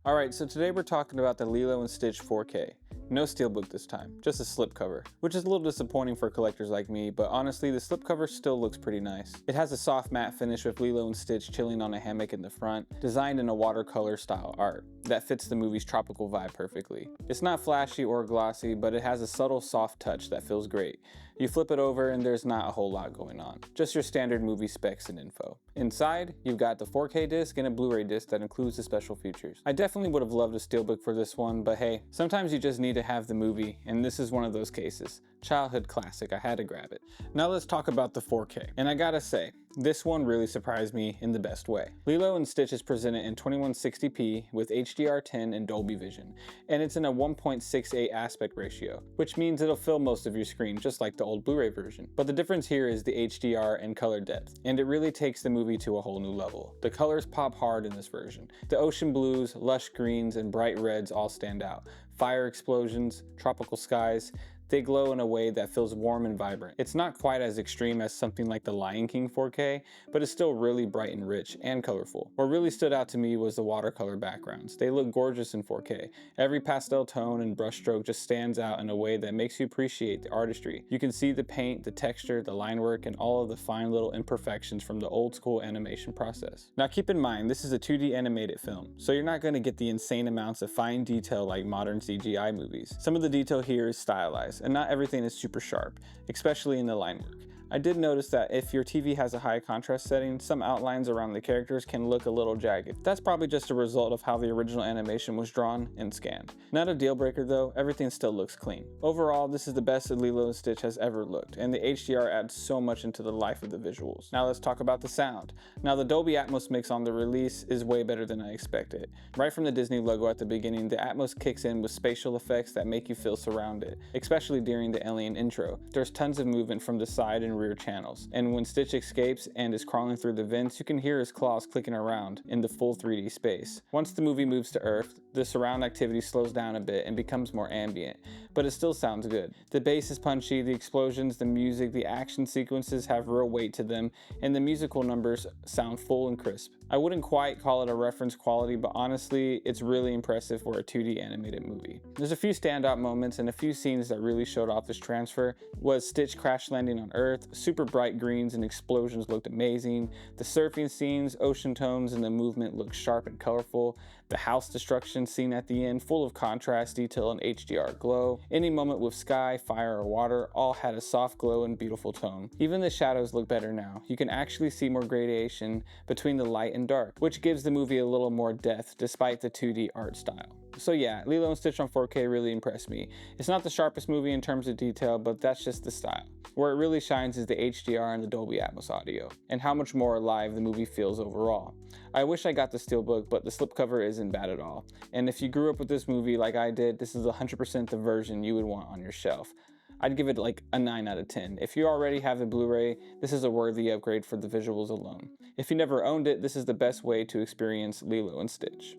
Alright, so today we're talking about the Lilo and Stitch 4K. No steelbook this time, just a slipcover, which is a little disappointing for collectors like me, but honestly the slipcover still looks pretty nice. It has a soft matte finish with Lilo and Stitch chilling on a hammock in the front, designed in a watercolor style art that fits the movie's tropical vibe perfectly. It's not flashy or glossy, but it has a subtle soft touch that feels great. You flip it over and there's not a whole lot going on, just your standard movie specs and info. Inside, you've got the 4K disc and a Blu-ray disc that includes the special features. I definitely would have loved a steelbook for this one, but hey, sometimes you just need to have the movie, and this is one of those cases. Childhood classic, I had to grab it. Now let's talk about the 4K, and I gotta say, this one really surprised me in the best way. Lilo and Stitch is presented in 2160p with HDR10 and Dolby Vision, and it's in a 1.68 aspect ratio, which means it'll fill most of your screen just like the old Blu-ray version. But the difference here is the HDR and color depth, and it really takes the movie to a whole new level. The colors pop hard in this version. The ocean blues, lush greens, and bright reds all stand out. Fire explosions, tropical skies, they glow in a way that feels warm and vibrant. It's not quite as extreme as something like the Lion King 4K, but it's still really bright and rich and colorful. What really stood out to me was the watercolor backgrounds. They look gorgeous in 4K. Every pastel tone and brushstroke just stands out in a way that makes you appreciate the artistry. You can see the paint, the texture, the line work, and all of the fine little imperfections from the old school animation process. Now keep in mind, this is a 2D animated film, so you're not going to get the insane amounts of fine detail like modern CGI movies. Some of the detail here is stylized, and not everything is super sharp, especially in the line work. I did notice that if your TV has a high contrast setting, some outlines around the characters can look a little jagged. That's probably just a result of how the original animation was drawn and scanned. Not a deal breaker though, everything still looks clean. Overall, this is the best that Lilo and Stitch has ever looked, and the HDR adds so much into the life of the visuals. Now let's talk about the sound. Now the Dolby Atmos mix on the release is way better than I expected. Right from the Disney logo at the beginning, the Atmos kicks in with spatial effects that make you feel surrounded, especially during the alien intro. There's tons of movement from the side and rear channels, and when Stitch escapes and is crawling through the vents, you can hear his claws clicking around in the full 3D space. Once the movie moves to Earth, the surround activity slows down a bit and becomes more ambient, but it still sounds good. The bass is punchy, the explosions, the music, the action sequences have real weight to them, and the musical numbers sound full and crisp. I wouldn't quite call it a reference quality, but honestly, it's really impressive for a 2D animated movie. There's a few standout moments and a few scenes that really showed off this transfer. Was Stitch crash landing on Earth, super bright greens and explosions looked amazing. The surfing scenes, ocean tones, and the movement looked sharp and colorful. The house destruction scene at the end, full of contrast, detail, and HDR glow. Any moment with sky, fire, or water all had a soft glow and beautiful tone. Even the shadows look better now. You can actually see more gradation between the light and dark, which gives the movie a little more depth despite the 2D art style. So yeah, Lilo and Stitch on 4K really impressed me. It's not the sharpest movie in terms of detail, but that's just the style. Where it really shines is the HDR and the Dolby Atmos audio, and how much more alive the movie feels overall. I wish I got the steelbook, but the slipcover isn't bad at all. And if you grew up with this movie like I did, this is 100% the version you would want on your shelf. I'd give it like a 9 out of 10. If you already have a Blu-ray, this is a worthy upgrade for the visuals alone. If you never owned it, this is the best way to experience Lilo and Stitch.